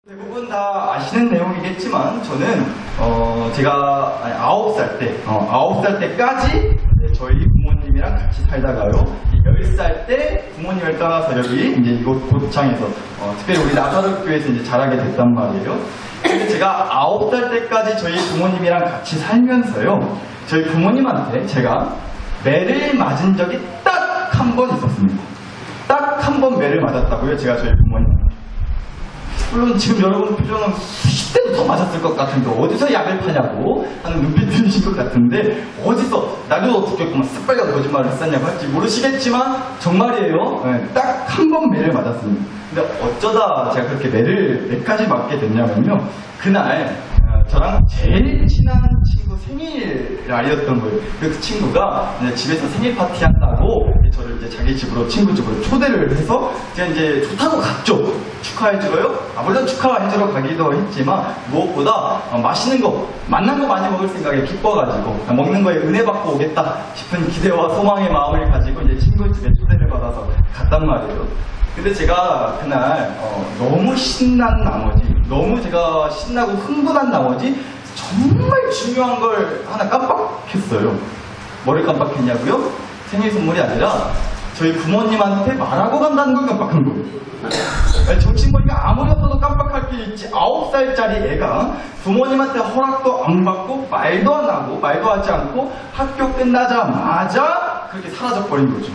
대부분 다 아시는 내용이겠지만 저는 제가 9살 때까지 저희 부모님이랑 같이 살다가요 10살 때 부모님을 떠나서 여기 이제 이곳 고창에서 특별히 우리 나사렛 교회에서 이제 자라게 됐단 말이에요. 근데 제가 9살 때까지 저희 부모님이랑 같이 살면서요 저희 부모님한테 제가 매를 맞은 적이 딱 한 번 있었습니다. 딱 한 번 매를 맞았다고요, 제가 저희 부모님. 물론 지금 여러분 표정은 수십 대도 더 맞았을 것 같은데 어디서 약을 파냐고 하는 눈빛 들으신 것 같은데 어디서 나도 어떻게 했구만 새빨간 거짓말을 했었냐고 할지 모르시겠지만 정말이에요. 딱 한 번 매를 맞았습니다. 근데 어쩌다 제가 그렇게 매까지 맞게 됐냐면요 그날 저랑 제일 친한 친구 생일 날이었던 거예요. 그 친구가 집에서 생일 파티 한다고 저를 이제 자기 집으로 친구 집으로 초대를 해서 제가 이제 좋다고 갔죠. 축하해주러요. 물론 축하해주러 가기도 했지만 무엇보다 맛있는 거, 맛난 거 많이 먹을 생각에 기뻐가지고 먹는 거에 은혜 받고 오겠다 싶은 기대와 소망의 마음을 가지고 이제 친구 집에 초대를 받아서 갔단 말이에요. 근데 제가 그날 너무 신난 나머지 너무 제가 신나고 흥분한 나머지 정말 중요한 걸 하나 깜빡했어요. 뭐를 깜빡했냐고요? 생일 선물이 아니라 저희 부모님한테 말하고 간다는 걸 깜빡한 거예요. 정신머리가 아무리 없어도 깜빡할 게 있지 9살짜리 애가 부모님한테 허락도 안 받고 말도 안 하고 말도 하지 않고 학교 끝나자마자 그렇게 사라져버린 거죠.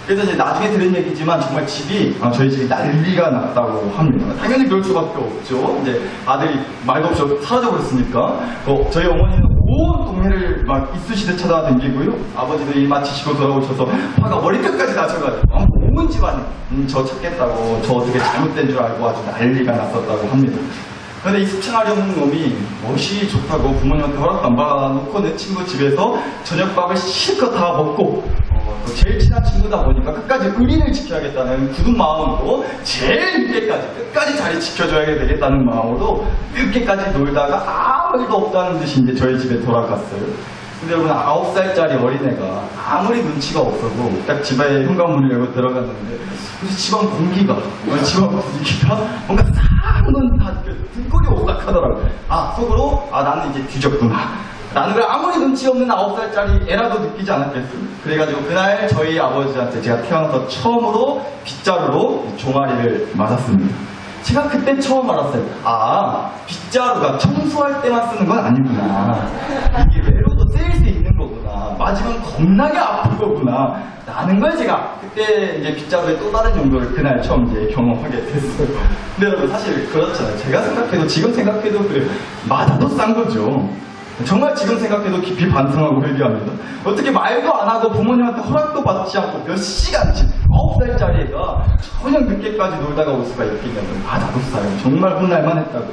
그래서 이제 나중에 들은 얘기지만 정말 저희 집이 난리가 났다고 합니다. 당연히 그럴 수밖에 없죠. 이제 아들이 말도 없이 사라져버렸으니까. 저희 어머니는 온 동네를 막 이쑤시대 찾아다니고요. 아버지도 일 마치시고 돌아오셔서 화가 머리끝까지 나셔가지고 온 집안이 저 찾겠다고 저 어떻게 잘못된 줄 알고 아주 난리가 났었다고 합니다. 근데 이 습창하려는 놈이 멋이 좋다고 부모님한테 허락도 안 받아놓고 내 친구 집에서 저녁밥을 실컷 다 먹고 제일 친한 친구다 보니까 끝까지 의리를 지켜야겠다는 굳은 마음으로 제일 늦게까지 끝까지 자리 지켜줘야 되겠다는 마음으로 늦게까지 놀다가 아무 일도 없다는 듯이 이제 저희 집에 돌아갔어요. 근데 여러분 9살짜리 어린애가 아무리 눈치가 없어도 딱 집에 현관문을 열고 들어갔는데 그래서 집안 분위기가 뭔가 한번 다 등골이 오싹하더라고요. 속으로 나는 이제 뒤졌구나. 라는 걸 아무리 눈치 없는 9살짜리 애라도 느끼지 않았겠습니까? 그래가지고 그날 저희 아버지한테 제가 태어나서 처음으로 빗자루로 종아리를 맞았습니다. 제가 그때 처음 알았어요. 빗자루가 청소할 때만 쓰는 건 아니구나. 이게 외로도 쓰일 수 있는 거구나. 맞으면 겁나게 아픈 거구나. 라는 걸 제가 그때 이제 빗자루의 또 다른 용도를 그날 처음 이제 경험하게 됐어요. 근데 여러분 사실 그렇잖아요. 제가 생각해도 지금 생각해도 그래요. 맞아도 싼 거죠. 정말 지금 생각해도 깊이 반성하고 회개합니다. 어떻게 말도 안 하고 부모님한테 허락도 받지 않고 몇 시간씩 9살짜리 애가 저녁 늦게까지 놀다가 올 수가 있겠냐면 나도 싸요. 정말 혼날만 했다고.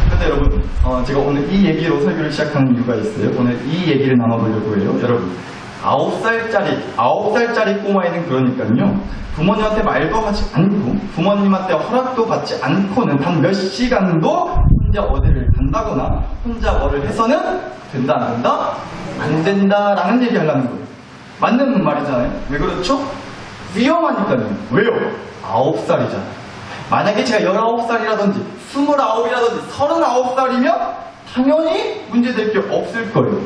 근데 여러분 제가 오늘 이 얘기로 설교를 시작하는 이유가 있어요. 오늘 이 얘기를 나눠보려고 해요. 여러분 9살짜리 꼬마애는 그러니까요 부모님한테 말도 하지 않고 부모님한테 허락도 받지 않고는 단 몇 시간도 혼자 어디를 간다거나 혼자 뭐를 해서는 된다 안 된다? 안 된다라는 얘기 하려는 거예요. 맞는 말이잖아요. 왜 그렇죠? 위험하니까요. 왜요? 9살이잖아요. 만약에 제가 19살이라든지 29이라든지 39살이면 당연히 문제될 게 없을 거예요.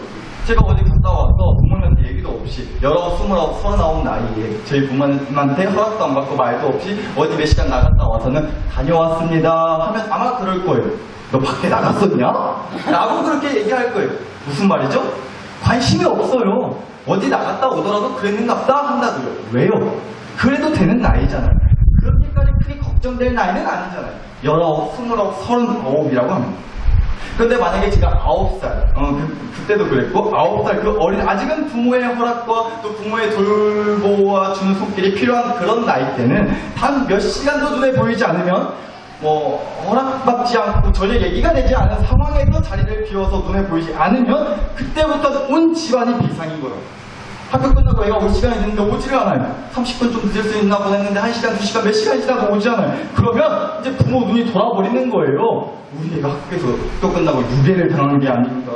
제가 어디 갔다 와서 부모님한테 얘기도 없이 19, 29, 39 나이에 저희 부모님한테 허락도 안 받고 말도 없이 어디 몇 시간 나갔다 와서는 다녀왔습니다 하면 아마 그럴 거예요. 너 밖에 나갔었냐? 라고 그렇게 얘기할 거예요. 무슨 말이죠? 관심이 없어요. 어디 나갔다 오더라도 그랬는갑다 한다고요. 왜요? 그래도 되는 나이잖아요. 그렇게까지 크게 걱정될 나이는 아니잖아요. 19, 29, 39이라고 합니다. 그런데 만약에 제가 9살, 그때도 그랬고 9살 그 어린 아직은 부모의 허락과 또 부모의 돌보아 주는 손길이 필요한 그런 나이 때는 단 몇 시간도 눈에 보이지 않으면 허락받지 않고 전혀 얘기가 되지 않은 상황에서 자리를 비워서 눈에 보이지 않으면 그때부터 온 집안이 비상인 거예요. 학교 끝나고 애가 올 시간이 됐는데 오지를 않아요. 30분 좀 늦을 수 있나 보다 했는데 1시간, 2시간, 몇 시간이 지나도 오지 않아요. 그러면 이제 부모 눈이 돌아버리는 거예요. 우리 애가 학교에서 학교 끝나고 유괴를 당한 게 아닌가.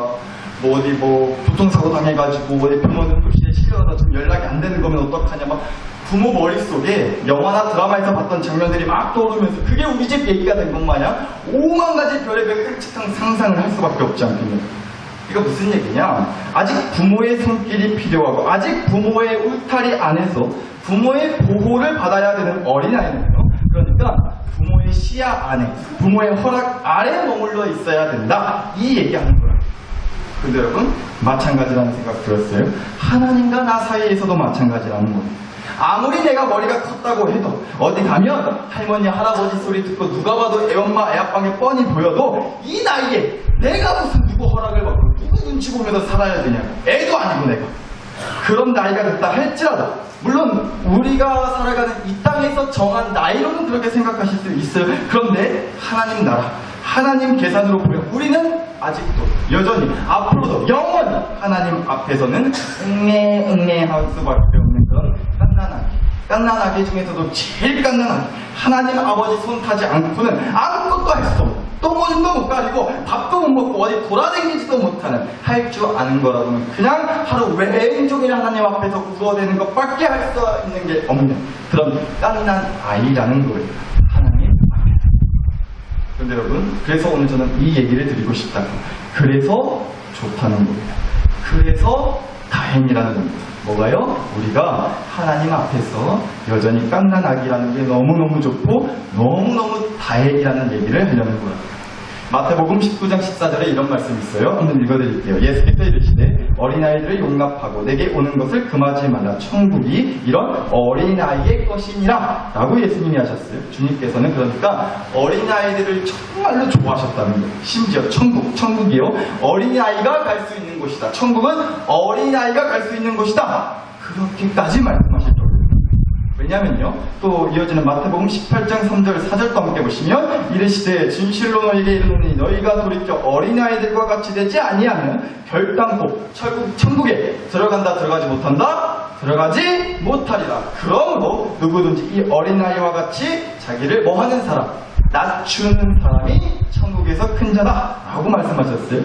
어디 교통사고 당해가지고 어디 병원 응급실에 실려가서 좀 연락이 안 되는 거면 어떡하냐, 막 부모 머릿속에 영화나 드라마에서 봤던 장면들이 막 떠오르면서 그게 우리 집 얘기가 된 것 마냥 5만 가지 별의별 끔찍한 상상을 할 수밖에 없지 않겠냐. 이거 무슨 얘기냐? 아직 부모의 손길이 필요하고 아직 부모의 울타리 안에서 부모의 보호를 받아야 되는 어린아이는요. 그러니까 부모의 시야 안에, 부모의 허락 아래에 머물러 있어야 된다. 이 얘기하는 거야. 근데 여러분, 마찬가지라는 생각 들었어요? 하나님과 나 사이에서도 마찬가지라는 거예요. 아무리 내가 머리가 컸다고 해도 어디 가면 할머니 할아버지 소리 듣고 누가 봐도 애엄마 애아빠게 뻔히 보여도 이 나이에 내가 무슨 누구 허락을 받고 누구 눈치 보면서 살아야 되냐. 애도 아니고 내가 그런 나이가 됐다 할지라도, 물론 우리가 살아가는 이 땅에서 정한 나이로는 그렇게 생각하실 수 있어요. 그런데 하나님 나라, 하나님 계산으로 보면 우리는 아직도 여전히 앞으로도 영원히 하나님 앞에서는 응애할 수밖에 없는 그런 깐난아기 중에서도 제일 깐난아기, 하나님 아버지 손 타지 않고는 아무것도 할 수 없는, 똥오줌도 못 가리고 밥도 못 먹고 어디 돌아다니지도 못하는, 할 줄 아는 거라고는 그냥 하루 왼종일 하나님 앞에서 울어대는 것밖에 할 수 있는 게 없는 그런 깐난아이라는 거예요. 하나님 앞에서. 그런데 여러분, 그래서 오늘 저는 이 얘기를 드리고 싶다고. 그래서 좋다는 거예요. 그래서 다행이라는 겁니다. 뭐가요? 우리가 하나님 앞에서 여전히 깐난아기라는 게 너무너무 좋고 너무너무 다행이라는 얘기를 하려는 거예요. 마태복음 19장 14절에 이런 말씀이 있어요. 한번 읽어드릴게요. 예수께서 이르시되 어린아이들을 용납하고 내게 오는 것을 금하지 말라. 천국이 이런 어린아이의 것이니라 라고 예수님이 하셨어요. 주님께서는 그러니까 어린아이들을 정말로 좋아하셨다는 거예요. 심지어 천국이요, 어린아이가 갈 수 있는 곳이다. 천국은 어린아이가 갈 수 있는 곳이다. 그렇게까지 말씀하실 정도예요. 왜냐면요, 또 이어지는 마태복음 18장 3절 4절도 함께 보시면 이르시되 진실로 너희에게 이르노니 너희가 돌이켜 어린아이들과 같이 되지 아니하면 결단코 천국에 들어가지 못한다, 들어가지 못하리라. 그러므로 누구든지 이 어린아이와 같이 자기를 뭐하는 사람, 낮추는 사람이 천국에서 큰 자다 라고 말씀하셨어요.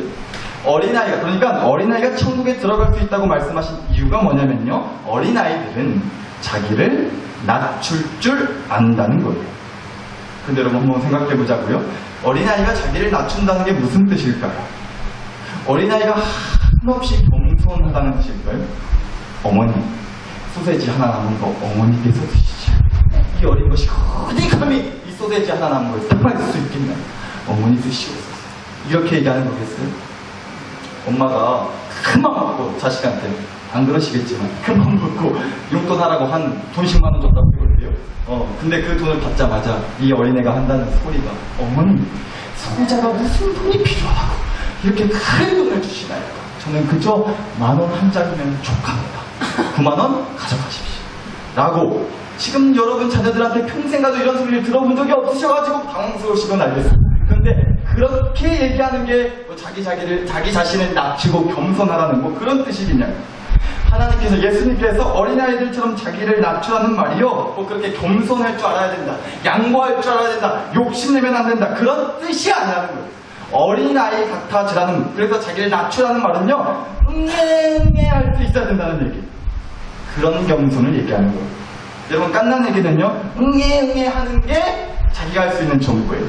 어린아이가, 그러니까 어린아이가 천국에 들어갈 수 있다고 말씀하신 이유가 뭐냐면요, 어린아이들은 자기를 낮출 줄 안다는 거예요. 근데 여러분 한번 생각해 보자고요. 어린아이가 자기를 낮춘다는 게 무슨 뜻일까요? 어린아이가 한없이 겸손하다는 뜻일까요? 어머니, 소세지 하나 남은 거 어머니께서 드시죠. 이 어린 것이 어디 감히 이 소세지 하나 남은 걸 딱 수 있겠냐. 어머니 드시옵소서. 이렇게 얘기하는 거겠어요? 엄마가 큰맘 먹고 자식한테, 안 그러시겠지만 큰맘 먹고 용돈 하라고 한 돈 10만 원 줬다고 해볼게요. 근데 그 돈을 받자마자 이 어린애가 한다는 소리가, 어머니, 소비자가 무슨 돈이 필요하다고 이렇게 큰 돈을 주시나요? 저는 그저 10,000원 한 장이면 족합니다. 9만 원 가져가십시오 라고. 지금 여러분 자녀들한테 평생 가도 이런 소리를 들어본 적이 없으셔가지고 당황스러우시건 알겠습니다. 그런데 그렇게 얘기하는 게 뭐 자기 자신을 낮추고 겸손하라는 뭐 그런 뜻이겠냐고. 하나님께서, 예수님께서 어린아이들처럼 자기를 낮추라는 말이요, 뭐 그렇게 겸손할 줄 알아야 된다, 양보할 줄 알아야 된다, 욕심내면 안 된다, 그런 뜻이 아니라는 거예요. 어린아이 같아지라는, 그래서 자기를 낮추라는 말은요, 응애할 수 있어야 된다는 얘기. 그런 겸손을 얘기하는 거예요. 여러분, 깐난에게는요, 응애 하는 게 자기가 할 수 있는 전부예요.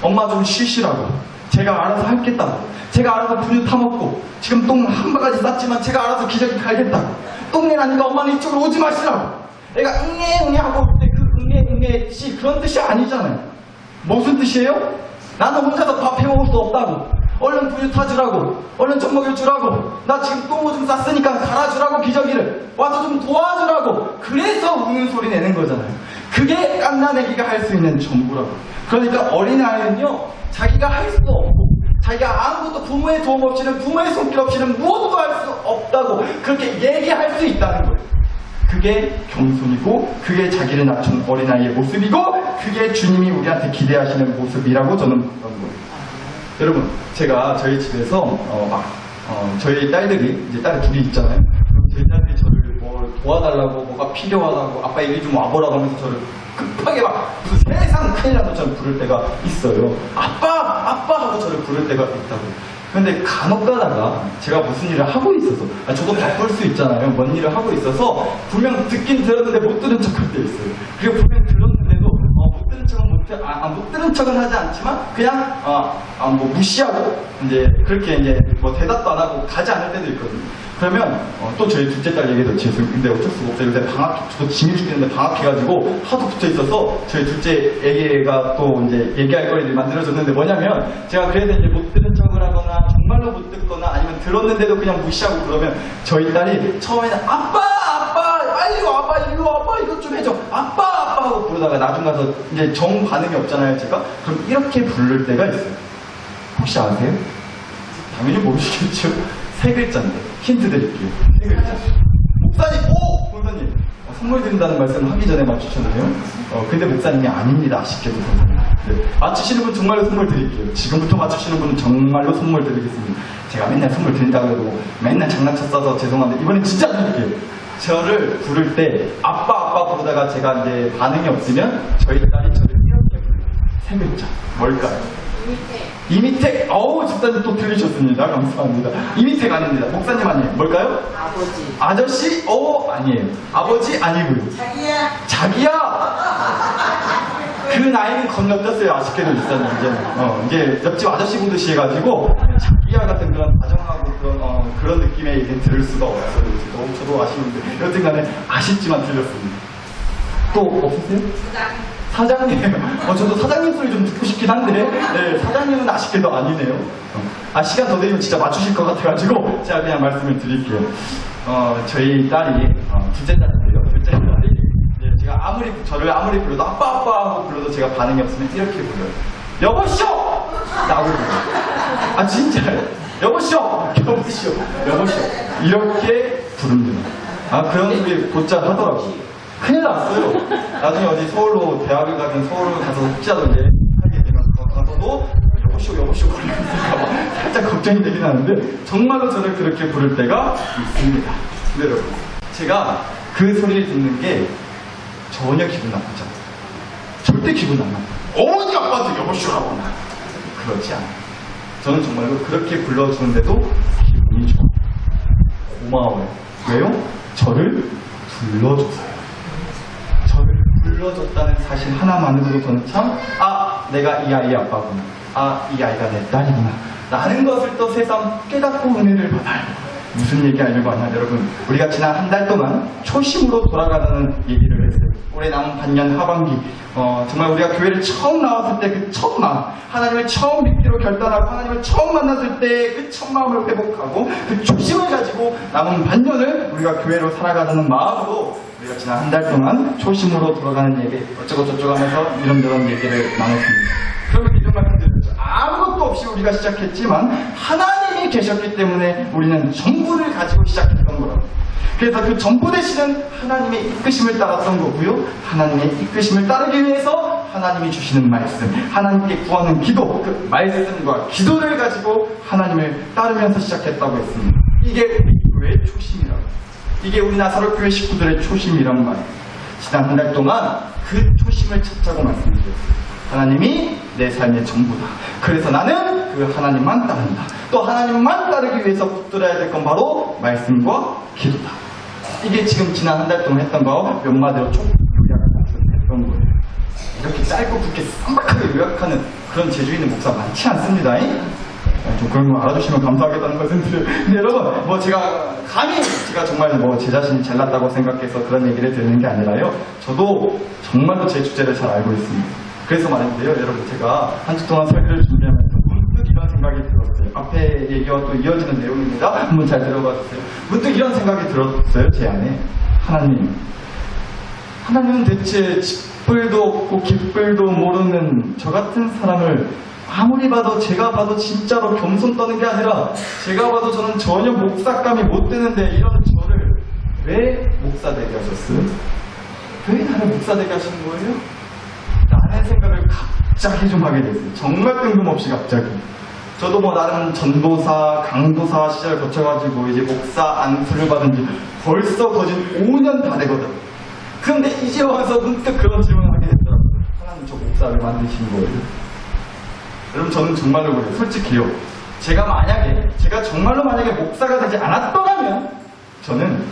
엄마 좀 쉬시라고, 제가 알아서 할겠다고, 제가 알아서 분유 타먹고 지금 똥 한 바가지 쌌지만 제가 알아서 기저귀 갈겠다고, 똥내 나니까 엄마는 이쪽으로 오지 마시라고. 애가 응애 하고 올 때 그 응애 뜻이 그런 뜻이 아니잖아요. 무슨 뜻이에요? 나는 혼자서 밥 해먹을 수 없다고, 얼른 분유 타주라고, 얼른 젖 먹여주라고, 나 지금 똥 오줌 쌌으니까 갈아주라고, 기저귀를 와서 좀 도와주라고. 그래서 우는 소리 내는 거잖아요. 그게 깐난애기가 할 수 있는 전부라고. 그러니까 어린아이는요, 자기가 할 수 없고 자기가 아무것도 부모의 도움 없이는, 부모의 손길 없이는 무엇도 할 수 없다고 그렇게 얘기할 수 있다는 거예요. 그게 겸손이고 그게 자기를 낮춘 어린아이의 모습이고 그게 주님이 우리한테 기대하시는 모습이라고 저는 그런 거예요. 여러분, 제가 저희 집에서 저희 딸들이, 이제 딸이 둘이 있잖아요. 그럼 저희 딸들이 저를 뭘 도와달라고, 뭐가 필요하다고, 아빠 이리 좀 와보라고 하면서 저를 급하게 막 무슨 세상 큰일 나도 저를 부를 때가 있어요. 아빠 하고 저를 부를 때가 있다고. 근데 간혹 가다가 제가 무슨 일을 하고 있어서, 저도 바쁠 수 있잖아요. 뭔 일을 하고 있어서 분명 듣긴 들었는데 못 들은 척 할 때 있어요. 그리고 분명 들었는데도 못 들은 척은 못 들은 척은 하지 않지만 그냥 뭐 무시하고 이제 그렇게 이제 뭐 대답도 안 하고 가지 않을 때도 있거든요. 그러면 또 저희 둘째 딸 얘기도 지금 근데 어쩔 수가 없어요. 근데 저도 짐이 죽겠는데 방학해가지고 하도 붙어 있어서 저희 둘째 애기가 또 이제 얘기할 거리를 만들어줬는데 뭐냐면 제가 그래서 이제 못 들은 척을 하거나 정말로 못 듣거나 아니면 들었는데도 그냥 무시하고 그러면 저희 딸이 처음에는 아빠 빨리 와봐 이리 와봐 이것 좀 해줘 아빠 하고 부르다가 나중 가서 이제 정 반응이 없잖아요 제가. 그럼 이렇게 부를 때가 있어요. 혹시 아세요? 당연히 모르시겠죠. 세 글자인데 힌트 드릴게요. 세 글자. 목사님 선물 드린다는 말씀 하기 전에 맞추셨네요. 근데 목사님이 아닙니다. 아쉽게도. 네. 맞추시는 분 정말로 선물 드릴게요. 지금부터 맞추시는 분은 정말로 선물 드리겠습니다. 제가 맨날 선물 드린다고 해도 맨날 장난쳤어서 죄송한데 이번엔 진짜 드릴게요. 저를 부를 때 아빠 부르다가 제가 이제 반응이 없으면 저희 딸이 저를 이렇게 불러요. 세 글자. 뭘까요? 이미택. 집사님 또 틀리셨습니다. 감사합니다. 이미택 아닙니다. 목사님 아니에요. 뭘까요? 아버지. 아저씨? 아니에요. 아버지 아니고요. 자기야. 그 나이는 건너뛰었어요. 아쉽게도 목사님 이제 옆집 아저씨 보듯이 해가지고 자기야 같은 그런 다정하고 그런 느낌의 얘기는 들을 수가 없어요. 저도 아쉬운데 여튼간에 아쉽지만 들렸습니다. 또 없으세요? 사장님. 저도 사장님 소리 좀 듣고 싶긴 한데, 네, 사장님은 아쉽게도 아니네요. 시간 더 되면 진짜 맞추실 것 같아가지고, 제가 그냥 말씀을 드릴게요. 저희 딸이, 둘째 딸인데요. 둘째 딸이, 제가 저를 아무리 불러도 아빠 하고 불러도 제가 반응이 없으면 이렇게 불러요. 여보쇼! 라고 불러요. 진짜요? 여보쇼! 이렇게 부릅니다. 그런 소리 곧잘 하더라고요. 큰일 났어요. 나중에 어디 서울로 대학을 가든 서울로 가서 혹시라도 이제 하게 되면 가서도 여보쇼 걸리면서 살짝 걱정이 되긴 하는데 정말로 저를 그렇게 부를 때가 있습니다. 네, 여러분. 제가 그 소리를 듣는 게 전혀 기분 나쁘지 않아요. 절대 기분 안 나빠요. 어머니 아빠도 여보쇼라고 하나. 그렇지 않아요. 저는 정말로 그렇게 불러주는데도 기분이 좋아요. 고마워요. 왜요? 저를 불러줘서요. 저를 불러줬다는 사실 하나만으로도 저는 참 내가 이 아이의 아빠구나. 이 아이가 내 딸이구나. 라는 것을 또 새삼 깨닫고 은혜를 받아요. 무슨 얘기 하려고 하냐 여러분. 우리가 지난 한 달 동안 초심으로 돌아가는 얘기를 했어요. 올해 남은 반년 하반기 정말 우리가 교회를 처음 나왔을 때 그 첫 마음, 하나님을 처음 믿기로 결단하고 하나님을 처음 만났을 때 그 첫 마음을 회복하고 그 초심을 가지고 남은 반년을 우리가 교회로 살아가는 마음으로 우리가 지난 한 달 동안 초심으로 돌아가는 얘기 어쩌고저쩌고 하면서 이런저런 얘기를 나눴습니다. 그러면 이런 말씀드렸죠. 아무것도 없이 우리가 시작했지만 하나님이 계셨기 때문에 우리는 전부를 가지고 시작했던 거라고. 그래서 그 전부 대신은 하나님의 이끄심을 따랐던 거고요. 하나님의 이끄심을 따르기 위해서 하나님이 주시는 말씀, 하나님께 구하는 기도, 그 말씀과 기도를 가지고 하나님을 따르면서 시작했다고 했습니다. 이게 우리 교회의 초심이라고. 이게 우리 나사로 교회 식구들의 초심이란 말이에요. 지난 한 달 동안 그 초심을 찾자고 말씀드렸어요. 하나님이 내 삶의 전부다. 그래서 나는 그 하나님만 따른다. 또 하나님만 따르기 위해서 붙들어야 될 건 바로 말씀과 기도다. 이게 지금 지난 한 달 동안 했던 거 몇 마디로 쭉 요약을 했던 거예요. 이렇게 짧고 굵게 쌈박하게 요약하는 그런 재주 있는 목사 많지 않습니다. 좀 그런 거 알아주시면 감사하겠다는 말씀드려요. 근데 여러분, 제가 감히 제가 정말 제 자신이 잘났다고 생각해서 그런 얘기를 드리는 게 아니라요. 저도 정말로 제 주제를 잘 알고 있습니다. 그래서 말인데요, 여러분, 제가 한 주 동안 설교를 준비하면서 문득 이런 생각이 들었어요. 앞에 얘기와 또 이어지는 내용입니다. 한번 잘 들어봐 주세요. 문득 이런 생각이 들었어요, 제 안에. 하나님은 대체 쥐뿔도 없고 깃뿔도 모르는 저 같은 사람을 아무리 봐도 제가 봐도 진짜로 겸손 떠는 게 아니라 제가 봐도 저는 전혀 목사감이 못 드는데 이런 저를 왜 목사 되게 하셨어요? 왜 나를 목사 되게 하신 거예요? 라는 생각을 갑자기 좀 하게 됐어요. 정말 뜬금없이 갑자기. 저도 나름 전도사, 강도사 시절 거쳐가지고 이제 목사 안수를 받은 지 벌써 거진 5년 다 되거든. 그런데 이제 와서 문득 그런 질문을 하게 됐더라고요. 하나님 저 목사를 만드신 거예요? 여러분 저는 정말로 그래요. 솔직히요. 제가 정말로 만약에 목사가 되지 않았더라면 저는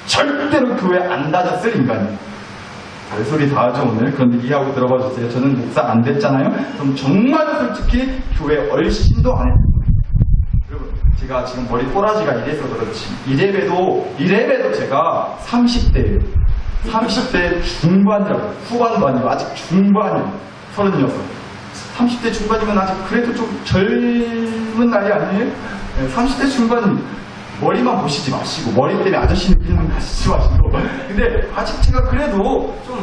절대로 교회 안 다녔을 인간이에요. 별소리 다 하죠 오늘. 그런데 이해하고 들어봐 주세요. 저는 목사 안 됐잖아요. 그럼 정말 솔직히 교회 얼씬도 안 했어요. 여러분 제가 지금 머리 꼬라지가 이래서 그렇지 이래봬도 제가 30대예요. 30대 중반이라고. 후반도 아니고 아직 중반이에요. 36. 30대 중반이면 아직 그래도 좀 젊은 나이 아니에요? 30대 중반입니다. 머리만 보시지 마시고 머리 때문에 아저씨 느끼는 거 하시지 마시고 근데 아직 제가 그래도 좀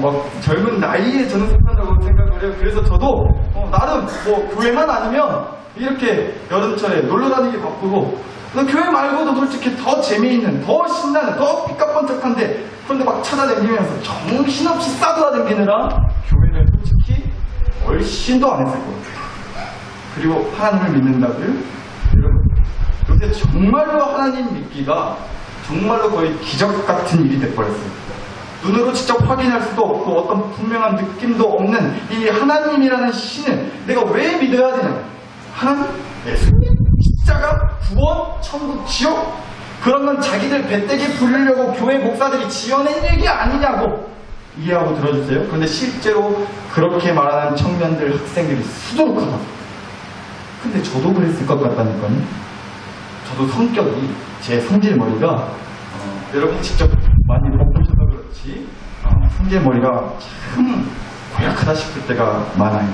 막 젊은 나이에 저는 속한다고 생각을 해요. 그래서 저도 나름 뭐 교회만 아니면 이렇게 여름철에 놀러 다니기 바쁘고 교회 말고도 솔직히 더 재미있는 더 신나는 더 삐까뻔쩍한데 그런데 막 찾아다니면서 정신없이 싸돌아다니느라 교회를 솔직히 얼씬도 안 했을 거예요. 그리고 하나님을 믿는다고요? 여러분 요새 정말로 하나님 믿기가 정말로 거의 기적 같은 일이 돼버렸어요. 눈으로 직접 확인할 수도 없고 어떤 분명한 느낌도 없는 이 하나님이라는 신을 내가 왜 믿어야 되냐? 하나님? 예수님? 십자가? 구원? 천국? 지옥? 그런 건 자기들 배때기 부리려고 교회 목사들이 지어낸 얘기 아니냐고 이해하고 들어주세요. 그런데 실제로 그렇게 말하는 청년들, 학생들이 수두룩하다. 근데 저도 그랬을 것 같다니까요. 저도 성격이 제 성질머리가 여러분 직접 많이 못 보셔서 그렇지 성질머리가 참 고약하다 싶을 때가 많아요.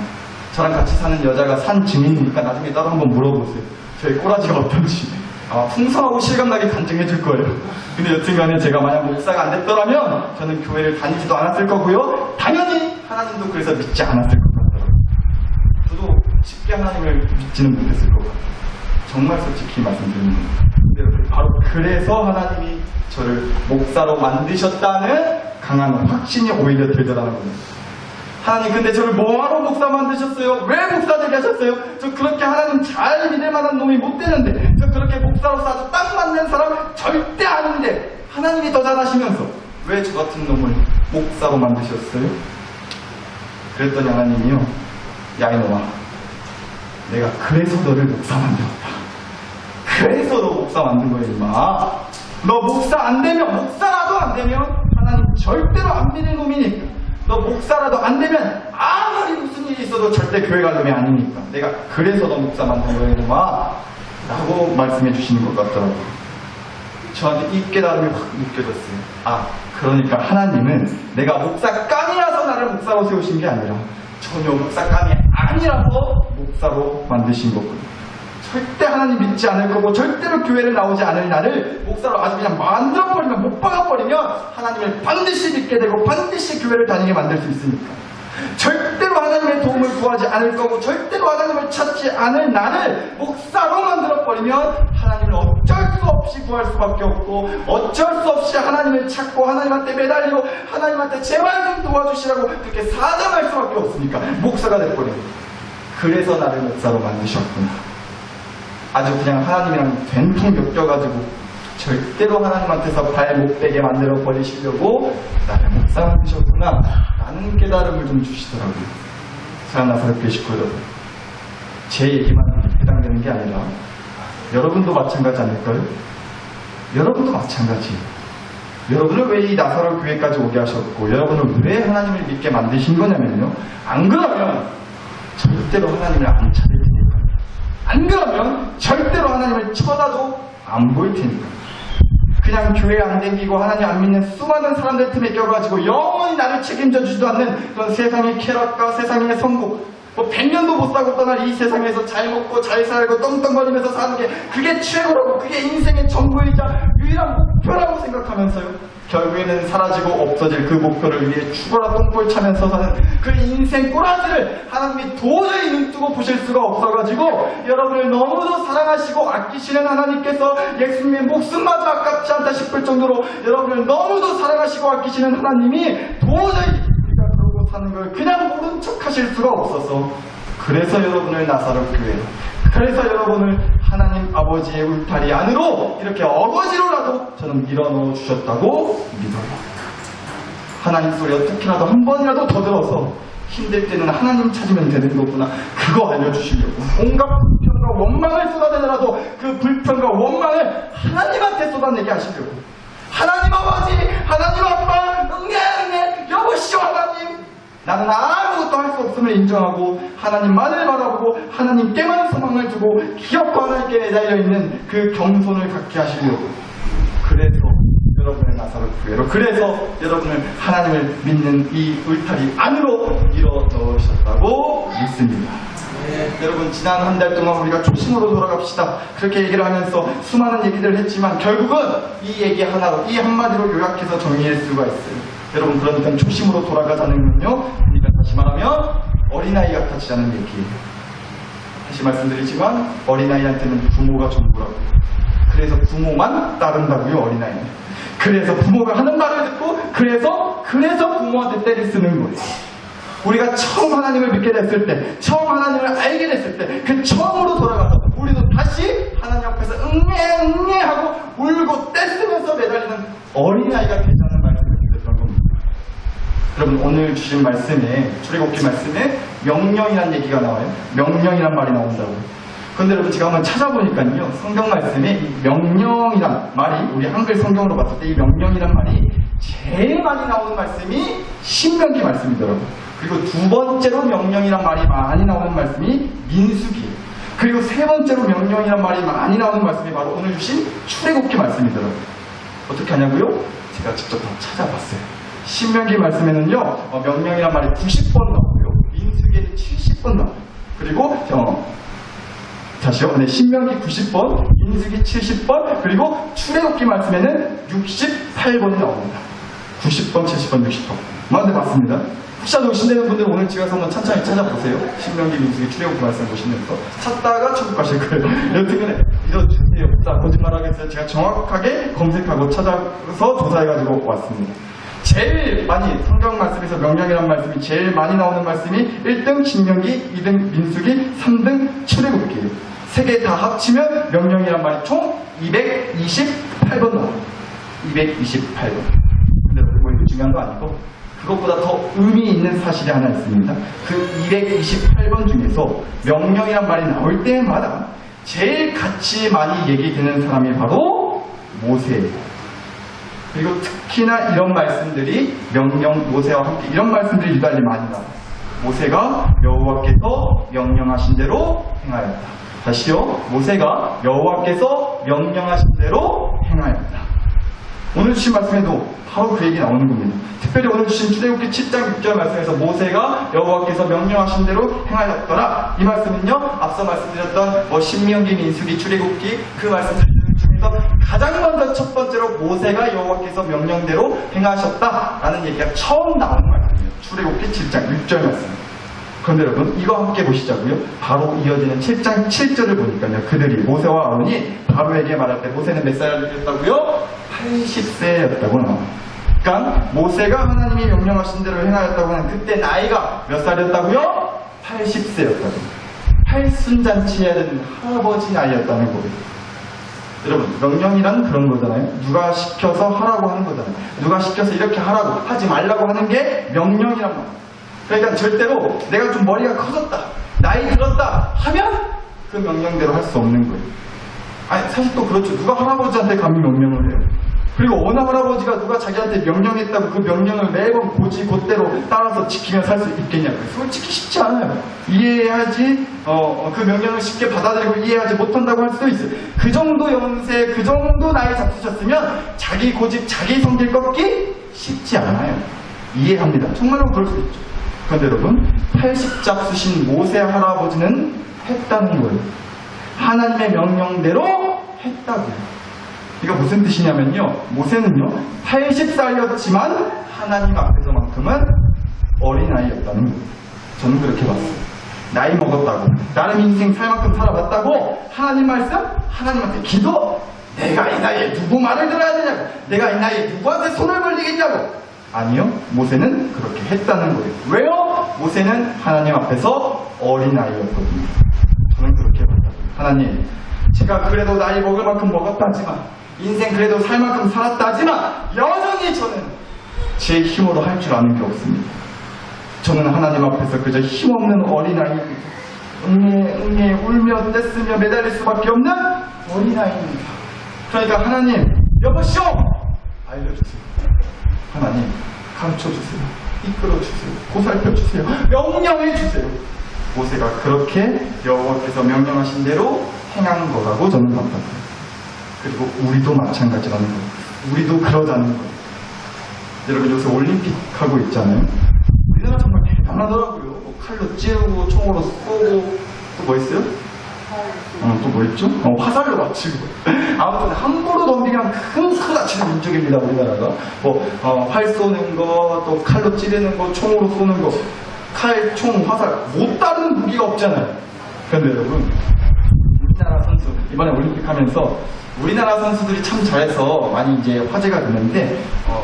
저랑 같이 사는 여자가 산 증인이니까 나중에 따로 한번 물어보세요. 저희 꼬라지가 어떤지 아마 풍성하고 실감나게 간증해 줄 거예요. 근데 여튼간에 제가 만약 목사가 안 됐더라면 저는 교회를 다니지도 않았을 거고요. 당연히 하나님도 그래서 믿지 않았을 것 같더라고요. 저도 쉽게 하나님을 믿지는 못했을 것 같아요. 정말 솔직히 말씀드립니다. 여러분, 바로 그래서 하나님이 저를 목사로 만드셨다는 강한 확신이 오히려 들더라는 거예요. 하나님 근데 저를 뭐하러 목사 만드셨어요? 왜 목사 되게 하셨어요? 저 그렇게 하나님 잘 믿을 만한 놈이 못 되는데 저 그렇게 목사로서 아주 딱 맞는 사람 절대 아닌데 하나님이 더 잘하시면서 왜 저 같은 놈을 목사로 만드셨어요? 그랬더니 하나님이요 야 이놈아 내가 그래서 너를 목사 만들었다. 그래서 너 목사 만든 거야 임마. 너 목사 안 되면 목사라도 안 되면 하나님 절대로 안 믿는 놈이니까 너 목사라도 안 되면 아무리 무슨 일이 있어도 절대 교회 갈 놈이 아니니까 내가 그래서 너 목사 만든 거야 임마 라고 말씀해 주시는 것 같더라고요. 저한테 이 깨달음이 확 느껴졌어요. 아 그러니까 하나님은 내가 목사감이라서 나를 목사로 세우신 게 아니라 전혀 목사감이 아니라서 목사로 만드신 거군요. 절대 하나님 믿지 않을 거고 절대로 교회를 나오지 않을 나를 목사로 아주 그냥 만들어버리면 못 박아버리면 하나님을 반드시 믿게 되고 반드시 교회를 다니게 만들 수 있으니까 절대로 하나님의 도움을 구하지 않을 거고 절대로 하나님을 찾지 않을 나를 목사로 만들어버리면 하나님을 어쩔 수 없이 구할 수밖에 없고 어쩔 수 없이 하나님을 찾고 하나님한테 매달리고 하나님한테 제발 좀 도와주시라고 그렇게 사정할 수밖에 없으니까 목사가 돼버려요. 그래서 나를 목사로 만드셨구나. 아주 그냥 하나님이랑 된통 엮여가지고 절대로 하나님한테서 발 못 빼게 만들어 버리시려고 나를 목사 만드셨구나 라는 깨달음을 좀 주시더라고요. 사랑나사롭게 식구 여러분, 제 얘기만 해당되는 게 아니라 여러분도 마찬가지 아닐까요? 여러분도 마찬가지. 여러분을 왜 이 나사로 교회까지 오게 하셨고 여러분을 왜 하나님을 믿게 만드신 거냐면요, 안 그러면 절대로 하나님을 안 찾을 테니까, 안 그러면 절대로 하나님을 쳐다도 안 보일 테니까. 그냥 교회 안 댕기고 하나님 안 믿는 수많은 사람들 틈에 껴가지고 영원히 나를 책임져 주지도 않는 그런 세상의 쾌락과 세상의 성공, 뭐 100년도 못 살고 떠날 이 세상에서 잘 먹고 잘 살고 떵떵거리면서 사는 게 그게 최고라고, 그게 인생의 전부이자 유일한 목표라고 생각하면서요, 결국에는 사라지고 없어질 그 목표를 위해 죽어라 똥볼 차면서 사는 그 인생 꼬라지를 하나님이 도저히 눈뜨고 보실 수가 없어가지고 여러분을 너무도 사랑하시고 아끼시는 하나님께서 예수님의 목숨마저 아깝지 않다 싶을 정도로 여러분을 너무도 사랑하시고 아끼시는 하나님이 도저히 우리가 그러고 사는 걸 그냥 모른 척 하실 수가 없어서, 그래서 여러분을 나사로 교회, 그래서 여러분을 하나님 아버지의 울타리 안으로 이렇게 어거지로라도 저는 밀어넣어 주셨다고 믿어요. 하나님 소리 어떻게라도 한 번이라도 더 들어서 힘들 때는 하나님 찾으면 되는 거구나, 그거 알려주시려고 온갖 불평 불평과 원망을 쏟아내더라도 그 불평과 원망을 하나님한테 쏟아내게 하시려고. 하나님 아버지, 하나님 아빠, 응애, 여보시오 하나님. 나는 아무것도 할 수 없음을 인정하고 하나님만을 바라보고 하나님께만 소망을 두고 기업과 하나님께 매달려 있는 그 겸손을 갖게 하시려고. 그래서 여러분의 나사렛 교회로, 그래서 여러분을 하나님을 믿는 이 울타리 안으로 밀어 넣으셨다고 믿습니다. 여러분, 지난 한 달 동안 우리가 초심으로 돌아갑시다, 그렇게 얘기를 하면서 수많은 얘기들을 했지만 결국은 이 얘기 하나로, 이 한마디로 요약해서 정리할 수가 있어요. 여러분, 그러니까 초심으로 돌아가자는 건요, 우리가 다시 말하면 어린아이 같아지자는 얘기예요. 다시 말씀드리지만 어린아이한테는 부모가 전부라고. 그래서 부모만 따른다고요, 어린아이는. 그래서 부모가 하는 말을 듣고 그래서 부모한테 때를 쓰는 거예요. 우리가 처음 하나님을 믿게 됐을 때, 처음 하나님을 알게 됐을 때, 그 처음으로 돌아가서 우리도 다시 하나님 앞에서 응애 하고 울고 떼쓰면서 매달리는 어린아이가 되자는 말씀을 드렸던 겁니다. 여러분, 오늘 주신 말씀에, 출애굽기 말씀에 명령이란 얘기가 나와요. 명령이란 말이 나온다고요. 그런데 여러분, 제가 한번 찾아보니까요, 성경 말씀에 이 명령이란 말이, 우리 한글 성경으로 봤을 때 이 명령이란 말이 제일 많이 나오는 말씀이 신명기 말씀이더라고요. 그리고 두 번째로 명령이란 말이 많이 나오는 말씀이 민수기예요. 그리고 세 번째로 명령이란 말이 많이 나오는 말씀이 바로 오늘 주신 출애굽기 말씀이더라고요. 어떻게 하냐고요? 제가 직접 다 찾아봤어요. 신명기 말씀에는요, 명령이란 말이 90번 나오고요, 민수기에는 70번 나와요. 그리고 다시요. 네, 신명기 90번, 민수기 70번, 그리고 출애굽기 말씀에는 68번이 나옵니다. 90번, 70번, 60번. 네, 맞습니다. 혹시 오신다는 분들은 오늘 집에 가서 한번 천천히 찾아보세요. 신명기, 민수기, 출애굽기 말씀 보시면서 찾다가 천국 가실 거예요. 여튼간에 믿어주세요. 자, 거짓말하겠어요. 제가 정확하게 검색하고 찾아서 조사해가지고 왔습니다. 제일 많이 성경 말씀에서 명령이라는 말씀이 제일 많이 나오는 말씀이 1등 신명기, 2등 민수기, 3등 출애굽기예요. 세 개 다 합치면 명령이란 말이 총 228번 나와요. 228번. 근데 뭐 이거 중요한 거 아니고 그것보다 더 의미 있는 사실이 하나 있습니다. 그 228번 중에서 명령이란 말이 나올 때마다 제일 같이 많이 얘기되는 사람이 바로 모세예요. 그리고 특히나 이런 말씀들이 명령, 모세와 함께 이런 말씀들이 유달리 많이 나와요. 모세가 여호와께서 명령하신 대로 행하였다. 다시요. 모세가 여호와께서 명령하신 대로 행하였다. 오늘 주신 말씀에도 바로 그 얘기 나오는 겁니다. 특별히 오늘 주신 출애굽기 7장 6절 말씀에서 모세가 여호와께서 명령하신 대로 행하였더라. 이 말씀은요, 앞서 말씀드렸던 신명기, 민수기, 출애굽기 그 말씀들 중에서 가장 먼저 첫 번째로 모세가 여호와께서 명령대로 행하셨다라는 얘기가 처음 나오는 말씀이에요. 출애굽기 7장 6절 말씀. 그런데 여러분, 이거 함께 보시자고요. 바로 이어지는 7장 7절을 보니까요, 그들이 모세와 아론이 바로에게 말할 때 모세는 몇 살이었다고요? 80세였다고 나와요. 그러니까 모세가 하나님이 명령하신 대로 행하였다고 하는 그때 나이가 몇 살이었다고요? 80세였다고. 팔순잔치 해야 되는 할아버지 나이였다는 거예요. 여러분, 명령이란 그런 거잖아요. 누가 시켜서 하라고 하는 거잖아요. 누가 시켜서 이렇게 하라고, 하지 말라고 하는 게 명령이란 말이에요. 그러니까 절대로 내가 좀 머리가 커졌다, 나이 들었다 하면 그 명령대로 할 수 없는 거예요. 아니, 사실 또 그렇죠. 누가 할아버지한테 감히 명령을 해요. 그리고 어느 할아버지가 누가 자기한테 명령했다고 그 명령을 매번 곧대로 따라서 지키며 살 수 있겠냐고요. 솔직히 쉽지 않아요. 이해해야지, 그 명령을 쉽게 받아들이고 이해하지 못한다고 할 수도 있어요. 그 정도 연세, 그 정도 나이 잡수셨으면 자기 고집, 자기 성질 꺾기 쉽지 않아요. 이해합니다. 정말로 그럴 수도 있죠. 그런데 여러분, 80잡수신 모세 할아버지는 했다는 거예요. 하나님의 명령대로 했다고요. 이거 무슨 뜻이냐면요, 모세는요 80살이었지만 하나님 앞에서만큼은 어린아이였다는 거예요. 저는 그렇게 봤어요. 나이 먹었다고, 나름 인생 살 만큼 살아봤다고 하나님 말씀, 하나님한테 기도, 내가 이 나이에 누구 말을 들어야 되냐고, 내가 이 나이에 누구한테 손을 벌리겠냐고. 아니요, 모세는 그렇게 했다는 거예요. 왜요? 모세는 하나님 앞에서 어린아이였거든요. 저는 그렇게 봤다고요. 하나님, 제가 그래도 나이 먹을 만큼 먹었다지만, 인생 그래도 살 만큼 살았다지만 여전히 저는 제 힘으로 할 줄 아는 게 없습니다. 저는 하나님 앞에서 그저 힘없는 어린아이입니다. 응애 울며 떼쓰며 매달릴 수밖에 없는 어린아이입니다. 그러니까 하나님, 여보시오! 알려주세요. 하나님, 가르쳐주세요. 이끌어주세요. 보살펴주세요. 명령해주세요. 모세가 그렇게 여호와께서 명령하신 대로 행한 거라고 저는 생각합니다. 그리고 우리도 마찬가지라는 거예요. 우리도 그러자는 거예요. 여러분 요새 올림픽 하고 있잖아요. 우리나라 정말 대단하더라고요. 뭐 칼로 찌르고 총으로 쏘고 또 뭐 있어요? 또 뭐 있죠? 화살로 맞추고 아무튼 함부로 덤비면 큰 다치는 민족입니다. 우리나라가 활 쏘는 거, 또 칼로 찌르는 거, 총으로 쏘는 거, 칼, 총, 화살 못 다른 무기가 없잖아요. 그런데 여러분 우리나라 선수 이번에 올림픽 하면서 우리나라 선수들이 참 잘해서 많이 이제 화제가 됐는데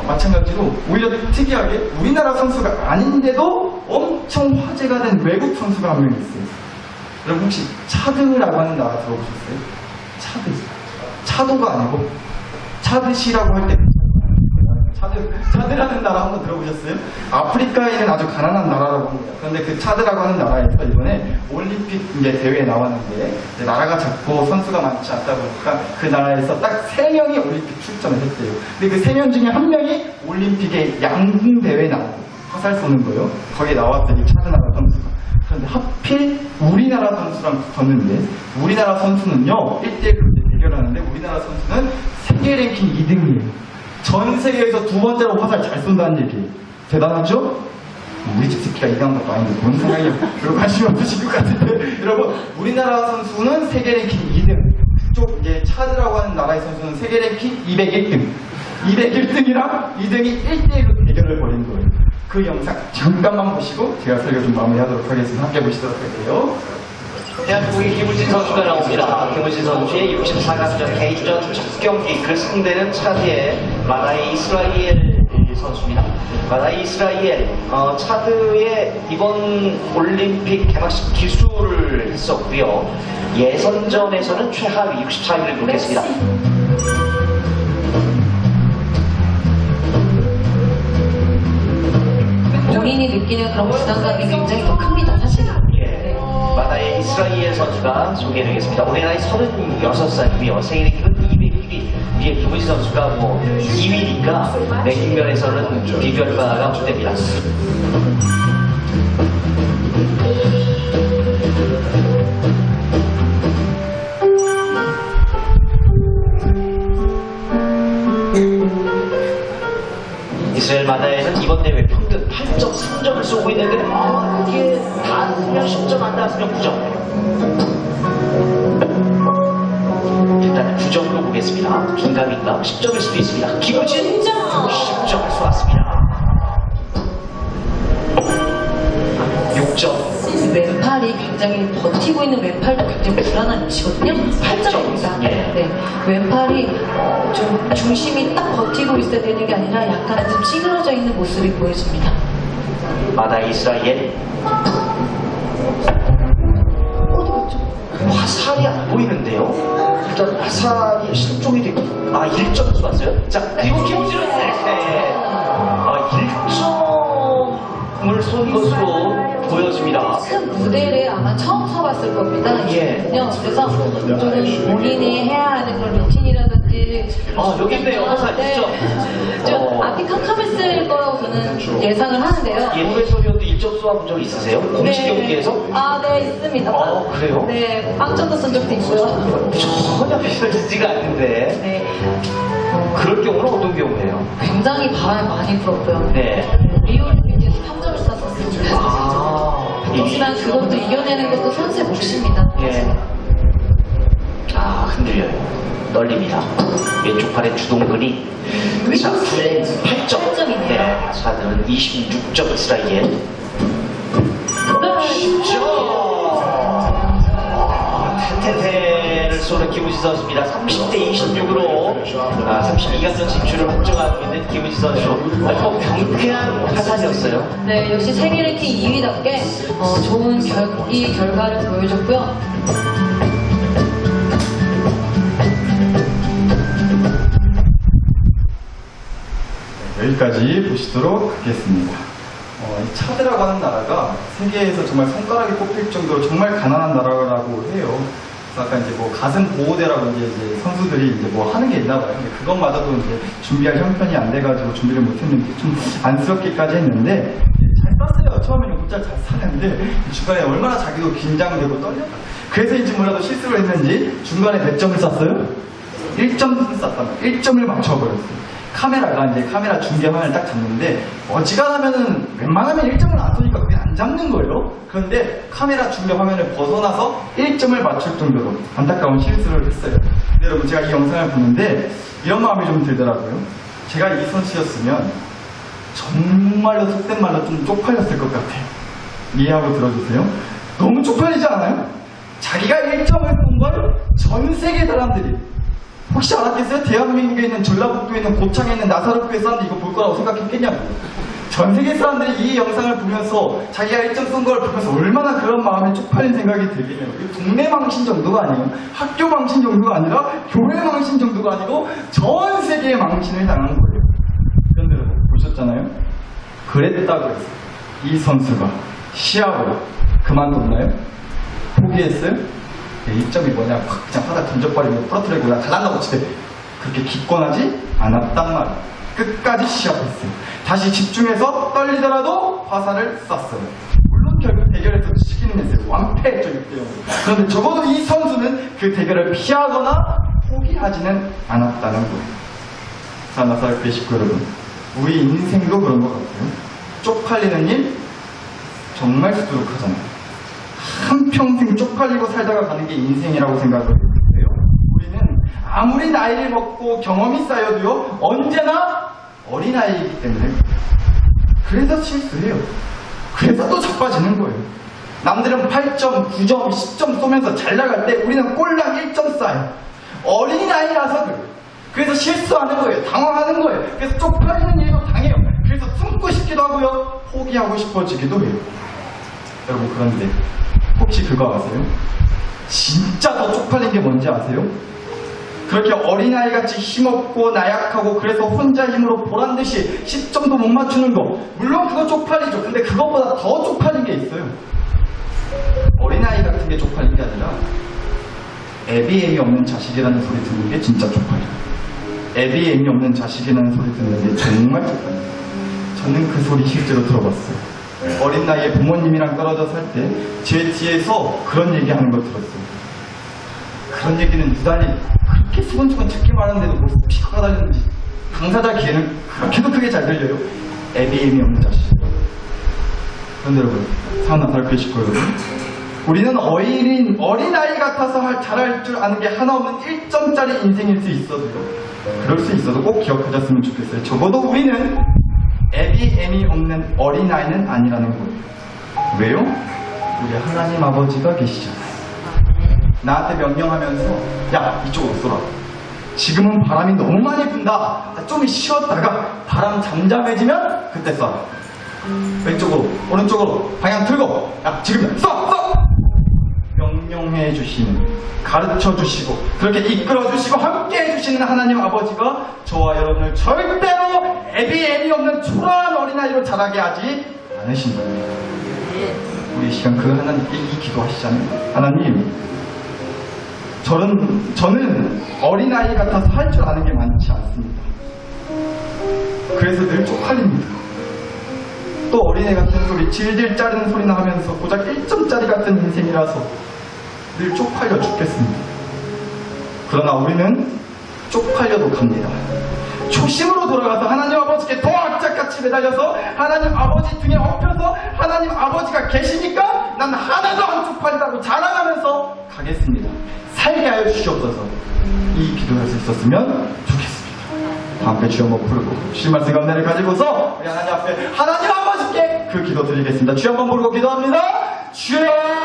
마찬가지로 오히려 특이하게 우리나라 선수가 아닌데도 엄청 화제가 된 외국 선수가 한 명 있어요. 여러분 혹시 차드라고 하는 나라 들어보셨어요? 차도가 아니고 차드시라고 할 때 차드라는 나라 한번 들어보셨어요? 아프리카에 있는 아주 가난한 나라라고 합니다. 그런데 그 차드라고 하는 나라에서 이번에 올림픽 이제 대회에 나왔는데 이제 나라가 작고 선수가 많지 않다 보니까 그 나라에서 딱 3명이 올림픽 출전을 했대요. 근데 그 3명 중에 한 명이 올림픽에 양궁 대회에 나오고 화살 쏘는 거예요. 거기에 나왔더니 차드 나라 선수가. 그런데 하필 우리나라 선수랑 붙었는데 우리나라 선수는요 1대1로 대결하는데 우리나라 선수는 세계 랭킹 2등이에요. 전 세계에서 2번째로 화살 잘 쏜다는 얘기예요. 대단하죠? 우리 집 새끼가 이상한 것도 아닌데 뭔 생각이에요. 별로 관심 없으신 것 같은데 여러분 우리나라 선수는 세계 랭킹 2등, 그쪽 이제 차드라고 하는 나라의 선수는 세계 랭킹 201등 201등이랑 2등이 1대1로 대결을 벌인 거예요. 그 영상 잠깐만 보시고 제가 설교 좀 마무리하도록 하겠습니다. 함께 보시도록 할게요. 대한민국의 김우진 선수가 나옵니다. 김우진 선수의 64강전 개인전 첫 경기, 그 상대는 차드의 마다이 이스라엘 선수입니다. 마다이 이스라엘, 차드의 이번 올림픽 개막식 기수를 했었고요. 예선전에서는 최하위 64위를 기록했습니다. 본인이 느끼는 그런 부담감이 굉장히 더 큽니다, 사실은. 마다이 이스라엘 선수가 소개해드리겠습니다. 올해 나이 36살이며 세계 랭킹은 201위. 위에 김우진 선수가 2위니까 랭킹 면에서는 비교할 바가 없답니다. 이스라엘 마다에는 이번 대회 평균 8.3점을 쏘고 있는데 이게 다 나왔으면 10점 안 나왔으면 9점. 일단 9점으로 보겠습니다. 긴가민가 10점일 수도 있습니다. 김우진 10점을 쏘았습니다. 6점. 왼팔이 굉장히 버티고 있는 왼팔도 굉장히 불안한 위치거든요. 8점입니다. 네, 왼팔이 좀 중심이 딱 버티고 있어야 되는 게 아니라 약간 좀 찌그러져 있는 모습이 보여집니다. 마다이 이스라엘. 어디 갔죠? 화살이 안 보이는데요. 일단 화살이 실종이 되고 1점을 쏘았어요. 자, 그리고 김우진은 1점을 쏜 것으로 보여집니다. 큰 무대를 아마 처음 서봤을 겁니다. 그래서 좀 본인이 해야 하는 그런 루틴이라든지 여기 있네요. 화살 있죠? 좀 앞이 캄캄했을 거라고 저는 예상을 하는데요. 예고에서도 1점 쏘아본 적 있으세요? 공식 경기에서? 네, 있습니다. 그래요? 네, 빵점도 쏜 적도 있고요. 전혀 비슷하지가 않는데. 네, 그럴 경우는 어떤 경우예요? 굉장히 바람이 많이 불었고요. 네. 리오올림픽에서 3점을 쐈었습니다. 하지만 그것도 이겨내는 것도 선수의 몫입니다. 흔들려요. 널립니다. 왼쪽 팔의 주동근이. 자, 8점이네요. 네, 차드는 26점 이스라엘. 10점! 텐텐텐을 쏘는 김우진 선수입니다. 30대 26으로 32강전 진출을 확정하고 있는 김우진 선수. 경쾌한 화살이었어요. 네, 역시 세계 랭킹 2위답게 좋은 이 결과를 보여줬고요. 여기까지 보시도록 하겠습니다. 이 차드라고 하는 나라가 세계에서 정말 손가락에 꼽힐 정도로 정말 가난한 나라라고 해요. 그래서 아까 이제 뭐 가슴 보호대라고 이제 선수들이 이제 뭐 하는 게 있나 봐요. 근데 그것마저도 이제 준비할 형편이 안 돼가지고 준비를 못 했는데 좀 안쓰럽게까지 했는데 잘 쐈어요. 처음에는 문자 잘 쐈는데 중간에 얼마나 자기도 긴장되고 떨려. 그래서인지 몰라도 실수를 했는지 중간에 몇 점을 쐈어요? 1점 쐈단 말이에요. 1점을 맞춰버렸어요. 카메라가 이제 카메라 중계 화면을 딱 잡는데 어지간하면은 웬만하면 1점을 안 쏘니까 그게 안 잡는 거예요. 그런데 카메라 중계 화면을 벗어나서 1점을 맞출 정도로 안타까운 실수를 했어요. 근데 여러분 제가 이 영상을 보는데 이런 마음이 좀 들더라고요. 제가 이 선수였으면 정말로 속된 말로 좀 쪽팔렸을 것 같아요. 이해하고 들어주세요. 너무 쪽팔리지 않아요? 자기가 1점을 쏜 걸 전 세계 사람들이 혹시 알았겠어요? 대한민국에 있는 전라북도에 있는 고창에 있는 나사롭교회 사람들이 이거 볼 거라고 생각했겠냐고요. 전 세계 사람들이 이 영상을 보면서 자기가 1점 쏜 걸 보면서 얼마나 그런 마음에 쪽팔린 생각이 들겠냐고. 이거 동네 망신 정도가 아니에요. 학교 망신 정도가 아니라 교회 망신 정도가 아니고 전 세계의 망신을 당한 거예요. 그런데 여러분 보셨잖아요? 그랬다고 해서 이 선수가 시합을 그만뒀나요? 포기했어요? 이점이 뭐냐, 확 그냥 하다 던져버리고 부러뜨리고 그냥 잘난다고 집에 그렇게 기권하지 않았단 말이에요. 끝까지 시합했어요. 다시 집중해서 떨리더라도 화살을 쐈어요. 물론 결국 대결에서 지기는 했어요. 완패했죠, 6대0. 그런데 적어도 이 선수는 그 대결을 피하거나 포기하지는 않았다는 거예요. 자, 나사롭교회 식구 여러분, 우리 인생도 그런 것 같아요. 쪽팔리는 일 정말 수두룩하잖아요. 한평생 쪽팔리고 살다가 가는 게 인생이라고 생각을 해요. 우리는 아무리 나이를 먹고 경험이 쌓여도요, 언제나 어린아이이기 때문에 그래서 실수해요. 그래서 또 자빠지는 거예요. 남들은 8점, 9점, 10점 쏘면서 잘 나갈 때 우리는 꼴랑 1점 쌓여요. 어린아이라서 그래요. 그래서 실수하는 거예요. 당황하는 거예요. 그래서 쪽팔리는 일도 당해요. 그래서 숨고 싶기도 하고요, 포기하고 싶어지기도 해요. 여러분, 그런데 혹시 그거 아세요? 진짜 더 쪽팔린 게 뭔지 아세요? 그렇게 어린아이같이 힘없고 나약하고 그래서 혼자 힘으로 보란듯이 10점도 못 맞추는 거, 물론 그거 쪽팔리죠. 근데 그것보다 더 쪽팔린 게 있어요. 어린아이 같은 게 쪽팔린 게 아니라 애비애미 없는 자식이라는 소리 듣는 게 진짜 쪽팔려요. 애비애미 없는 자식이라는 소리 듣는 게 정말 쪽팔려요. 저는 그 소리 실제로 들어봤어요. 어린 나이에 부모님이랑 떨어져 살 때 제 뒤에서 그런 얘기하는 걸 들었어요. 그런 얘기는 유달리 그렇게 수근수근 듣기만 하는데도 뭐 스피커가 달렸는지 당사자 귀에는 그렇게도 크게 잘 들려요. 애비애미 없는 자식. 그런데 여러분, 사랑하는 나사롭교회 식구 여러분, 우리는 어린아이 같아서 잘할 줄 아는 게 하나 없는 1점짜리 인생일 수 있어도요, 그럴 수 있어도 꼭 기억하셨으면 좋겠어요. 적어도 우리는 애비애미 없는 어린아이는 아니라는 거예요. 왜요? 우리 하나님 아버지가 계시잖아요. 나한테 명령하면서 야, 이쪽으로 쏘라. 지금은 바람이 너무 많이 분다. 좀 쉬었다가 바람 잠잠해지면 그때 쏴. 왼쪽으로, 오른쪽으로 방향 틀고 야, 지금 쏴! 명령해 주시는, 가르쳐 주시고 그렇게 이끌어 주시고 함께 해주시는 하나님 아버지가 저와 여러분을 절대로 애비애미 없는 초라한 어린아이로 자라게 하지 않으신답니다. 우리 시간 그 하나님께 이 기도하시잖아요. 하나님, 저는 어린아이 같아서 할 줄 아는 게 많지 않습니다. 그래서 늘 쪽팔립니다. 또 어린애 같은 소리, 질질 짜르는 소리나 하면서 고작 1점짜리 같은 인생이라서 늘 쪽팔려 죽겠습니다. 그러나 우리는 쪽팔려도 갑니다. 초심으로 돌아가서 하나님 아버지께 더 악착같이 매달려서 하나님 아버지 등에 엎혀서 하나님 아버지가 계시니까 난 하나도 안 쪽팔리다고 자랑하면서 가겠습니다. 살게 하여 주시옵소서. 이 기도할 수 있었으면 좋겠습니다. 함께 주여 한번 부르고 주신 말씀 감사를 가지고서 우리 하나님 앞에 하나님 아버지께 그 기도 드리겠습니다. 주여 한번 부르고 기도합니다. 주여